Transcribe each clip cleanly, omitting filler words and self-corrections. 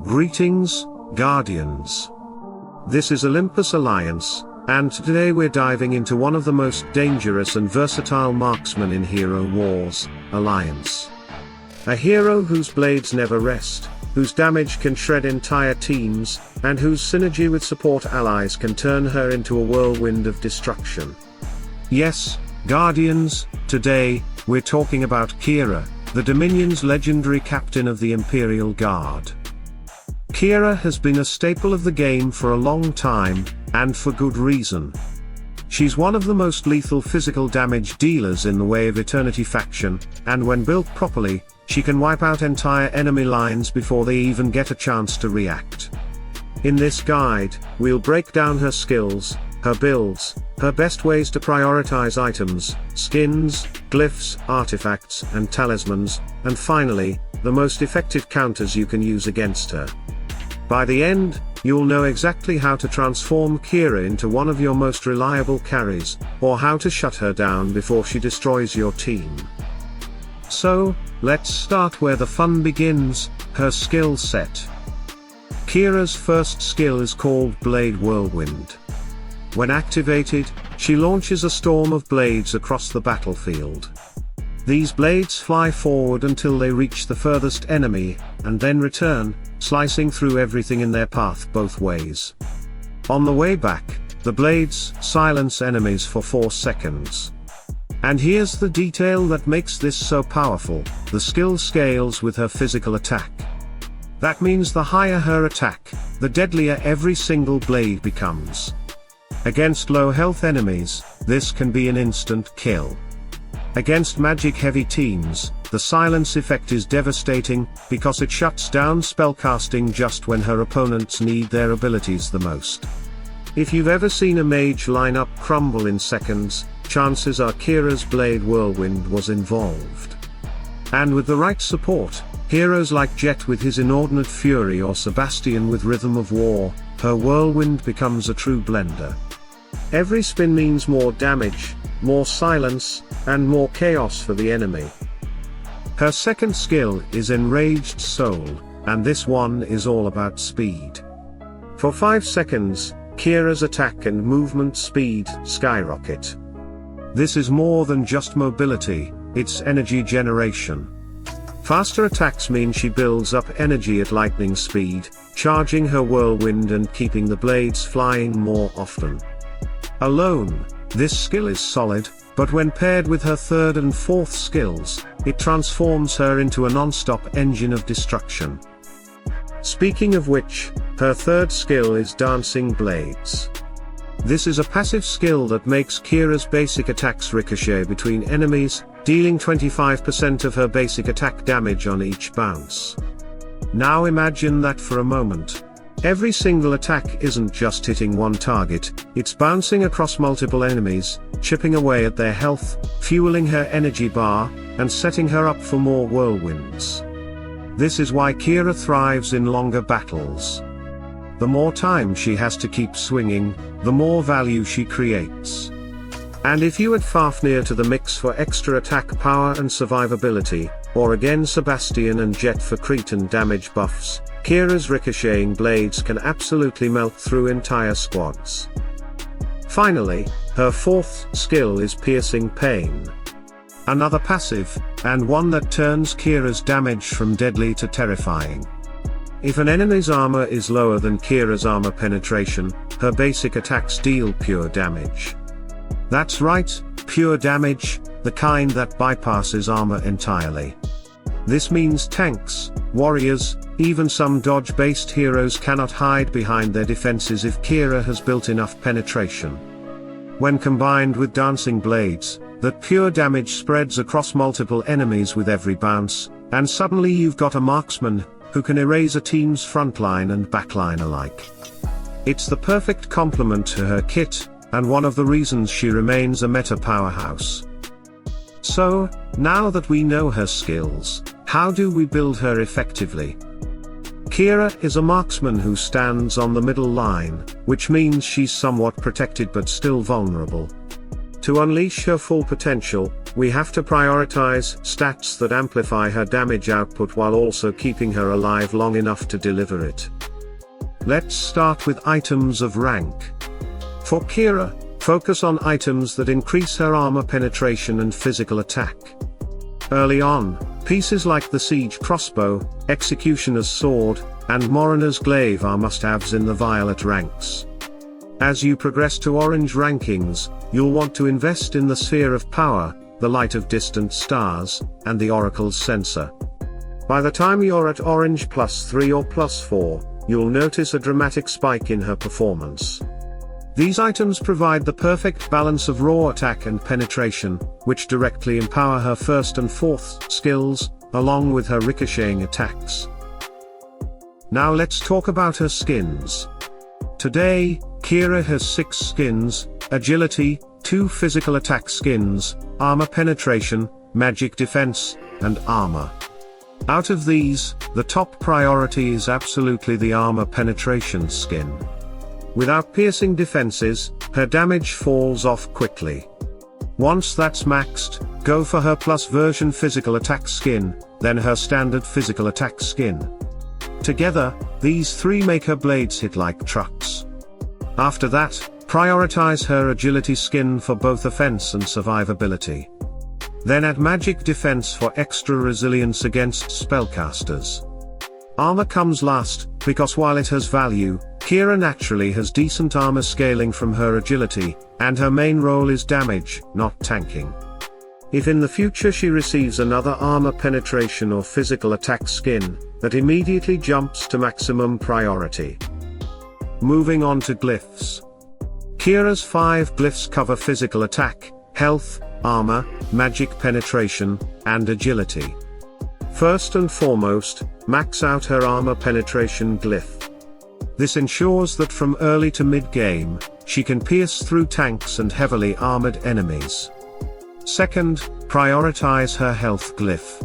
Greetings, Guardians. This is Olympus Alliance, and today we're diving into one of the most dangerous and versatile marksmen in Hero Wars, Alliance. A hero whose blades never rest, whose damage can shred entire teams, and whose synergy with support allies can turn her into a whirlwind of destruction. Yes, Guardians, today, we're talking about Keira, the Dominion's legendary captain of the Imperial Guard. Keira has been a staple of the game for a long time, and for good reason. She's one of the most lethal physical damage dealers in the way of Eternity faction, and when built properly, she can wipe out entire enemy lines before they even get a chance to react. In this guide, we'll break down her skills, her builds, her best ways to prioritize items, skins, glyphs, artifacts, and talismans, and finally, the most effective counters you can use against her. By the end, you'll know exactly how to transform Keira into one of your most reliable carries, or how to shut her down before she destroys your team. So, let's start where the fun begins, her skill set. Keira's first skill is called Blade Whirlwind. When activated, she launches a storm of blades across the battlefield. These blades fly forward until they reach the furthest enemy, and then return, slicing through everything in their path both ways. On the way back, the blades silence enemies for 4 seconds. And here's the detail that makes this so powerful: the skill scales with her physical attack. That means the higher her attack, the deadlier every single blade becomes. Against low health enemies, this can be an instant kill. Against magic-heavy teams, the silence effect is devastating, because it shuts down spellcasting just when her opponents need their abilities the most. If you've ever seen a mage lineup crumble in seconds, chances are Keira's Blade Whirlwind was involved. And with the right support, heroes like Jet with his Inordinate Fury or Sebastian with Rhythm of War, her whirlwind becomes a true blender. Every spin means more damage, more silence, and more chaos for the enemy. Her second skill is Enraged Soul, and this one is all about speed. For 5 seconds, Keira's attack and movement speed skyrocket. This is more than just mobility, it's energy generation. Faster attacks mean she builds up energy at lightning speed, charging her whirlwind and keeping the blades flying more often. Alone, this skill is solid, but when paired with her third and fourth skills, it transforms her into a non-stop engine of destruction. Speaking of which, her third skill is Dancing Blades. This is a passive skill that makes Keira's basic attacks ricochet between enemies, dealing 25% of her basic attack damage on each bounce. Now imagine that for a moment. Every single attack isn't just hitting one target, it's bouncing across multiple enemies, chipping away at their health, fueling her energy bar, and setting her up for more whirlwinds. This is why Keira thrives in longer battles. The more time she has to keep swinging, the more value she creates. And if you add Fafnir to the mix for extra attack power and survivability, or again Sebastian and Jet for crit and damage buffs, Keira's ricocheting blades can absolutely melt through entire squads. Finally, her fourth skill is Piercing Pain. Another passive, and one that turns Keira's damage from deadly to terrifying. If an enemy's armor is lower than Keira's armor penetration, her basic attacks deal pure damage. That's right, pure damage, the kind that bypasses armor entirely. This means tanks, warriors, even some dodge-based heroes cannot hide behind their defenses if Keira has built enough penetration. When combined with Dancing Blades, that pure damage spreads across multiple enemies with every bounce, and suddenly you've got a marksman who can erase a team's frontline and backline alike. It's the perfect complement to her kit, and one of the reasons she remains a meta powerhouse. So, now that we know her skills, how do we build her effectively? Keira is a marksman who stands on the middle line, which means she's somewhat protected but still vulnerable. To unleash her full potential, we have to prioritize stats that amplify her damage output while also keeping her alive long enough to deliver it. Let's start with items of rank. For Keira, focus on items that increase her armor penetration and physical attack. Early on, pieces like the siege crossbow, executioner's sword, and Moriner's glaive are must-haves in the violet ranks. As you progress to orange rankings, you'll want to invest in the sphere of power, the light of distant stars, and the oracle's censer. By the time you're at orange +3 or +4, you'll notice a dramatic spike in her performance. These items provide the perfect balance of raw attack and penetration, which directly empower her first and fourth skills, along with her ricocheting attacks. Now let's talk about her skins. Today, Keira has 6 skins: agility, 2 physical attack skins, armor penetration, magic defense, and armor. Out of these, the top priority is absolutely the armor penetration skin. Without piercing defenses, her damage falls off quickly. Once that's maxed, go for her plus version physical attack skin, then her standard physical attack skin. Together, these 3 make her blades hit like trucks. After that, prioritize her agility skin for both offense and survivability. Then add magic defense for extra resilience against spellcasters. Armor comes last, because while it has value, Keira naturally has decent armor scaling from her agility, and her main role is damage, not tanking. If in the future she receives another armor penetration or physical attack skin, that immediately jumps to maximum priority. Moving on to glyphs. Keira's 5 glyphs cover physical attack, health, armor, magic penetration, and agility. First and foremost, max out her armor penetration glyph. This ensures that from early to mid-game, she can pierce through tanks and heavily armored enemies. Second, prioritize her health glyph.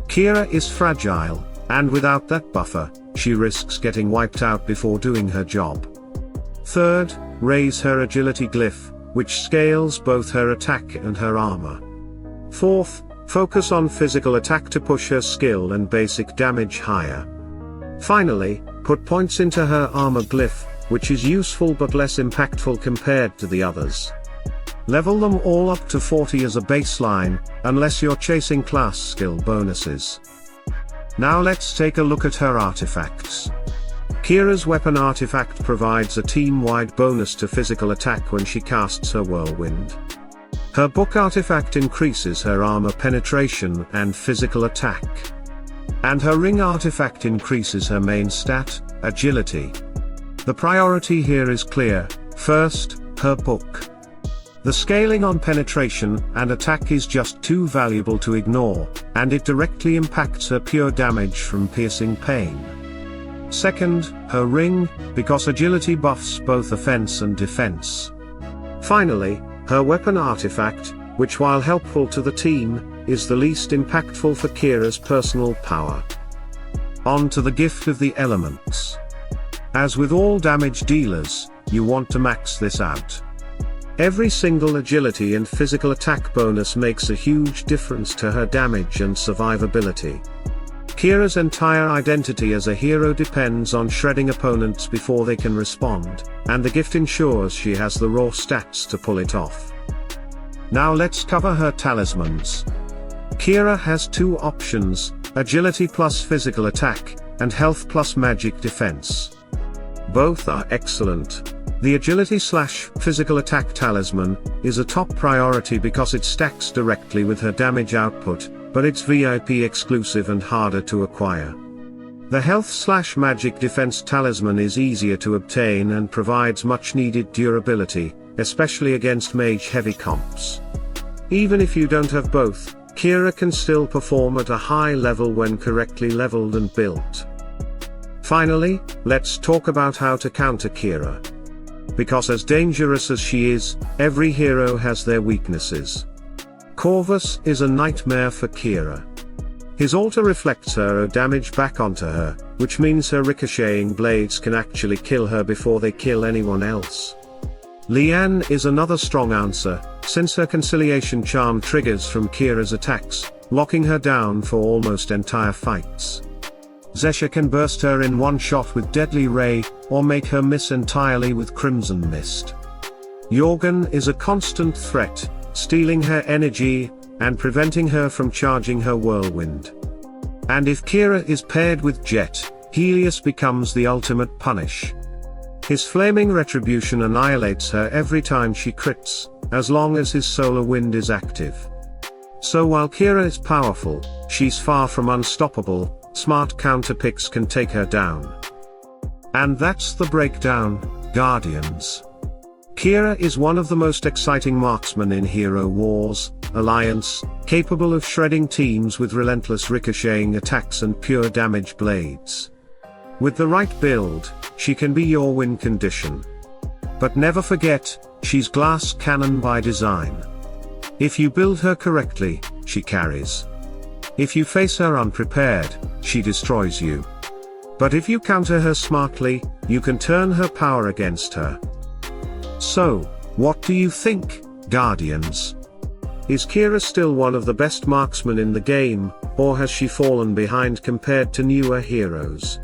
Keira is fragile, and without that buffer, she risks getting wiped out before doing her job. Third, raise her agility glyph, which scales both her attack and her armor. Fourth, focus on physical attack to push her skill and basic damage higher. Finally, put points into her armor glyph, which is useful but less impactful compared to the others. Level them all up to 40 as a baseline, unless you're chasing class skill bonuses. Now let's take a look at her artifacts. Keira's weapon artifact provides a team-wide bonus to physical attack when she casts her whirlwind. Her book artifact increases her armor penetration and physical attack. And her ring artifact increases her main stat, agility. The priority here is clear: first, her book. The scaling on penetration and attack is just too valuable to ignore, and it directly impacts her pure damage from piercing pain. Second, her ring, because agility buffs both offense and defense. Finally, her weapon artifact, which while helpful to the team, is the least impactful for Keira's personal power. On to the gift of the elements. As with all damage dealers, you want to max this out. Every single agility and physical attack bonus makes a huge difference to her damage and survivability. Keira's entire identity as a hero depends on shredding opponents before they can respond, and the gift ensures she has the raw stats to pull it off. Now let's cover her talismans. Keira has 2 options: agility plus physical attack, and health plus magic defense. Both are excellent. The agility/physical attack talisman is a top priority because it stacks directly with her damage output, but it's VIP exclusive and harder to acquire. The health/magic defense talisman is easier to obtain and provides much needed durability, especially against mage-heavy comps. Even if you don't have both, Keira can still perform at a high level when correctly leveled and built. Finally, let's talk about how to counter Keira. Because as dangerous as she is, every hero has their weaknesses. Corvus is a nightmare for Keira. His altar reflects her damage back onto her, which means her ricocheting blades can actually kill her before they kill anyone else. Liane is another strong answer, since her conciliation charm triggers from Keira's attacks, locking her down for almost entire fights. Zesha can burst her in one shot with Deadly Ray, or make her miss entirely with Crimson Mist. Jorgen is a constant threat, stealing her energy, and preventing her from charging her whirlwind. And if Keira is paired with Jet, Helios becomes the ultimate punish. His flaming retribution annihilates her every time she crits, as long as his solar wind is active. So while Keira is powerful, she's far from unstoppable. Smart counterpicks can take her down. And that's the breakdown, Guardians. Keira is one of the most exciting marksmen in Hero Wars Alliance, capable of shredding teams with relentless ricocheting attacks and pure damage blades. With the right build, she can be your win condition. But never forget, she's glass cannon by design. If you build her correctly, she carries. If you face her unprepared, she destroys you. But if you counter her smartly, you can turn her power against her. So, what do you think, Guardians? Is Keira still one of the best marksmen in the game, or has she fallen behind compared to newer heroes?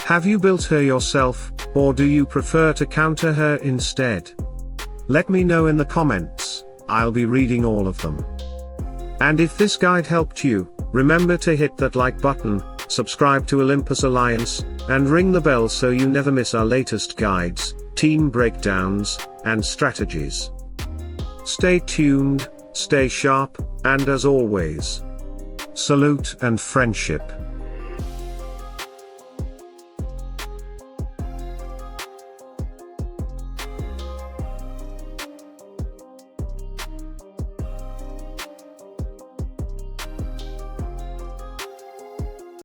Have you built her yourself, or do you prefer to counter her instead? Let me know in the comments, I'll be reading all of them. And if this guide helped you, remember to hit that like button, subscribe to Olympus Alliance, and ring the bell so you never miss our latest guides, team breakdowns, and strategies. Stay tuned, stay sharp, and as always, salute and friendship.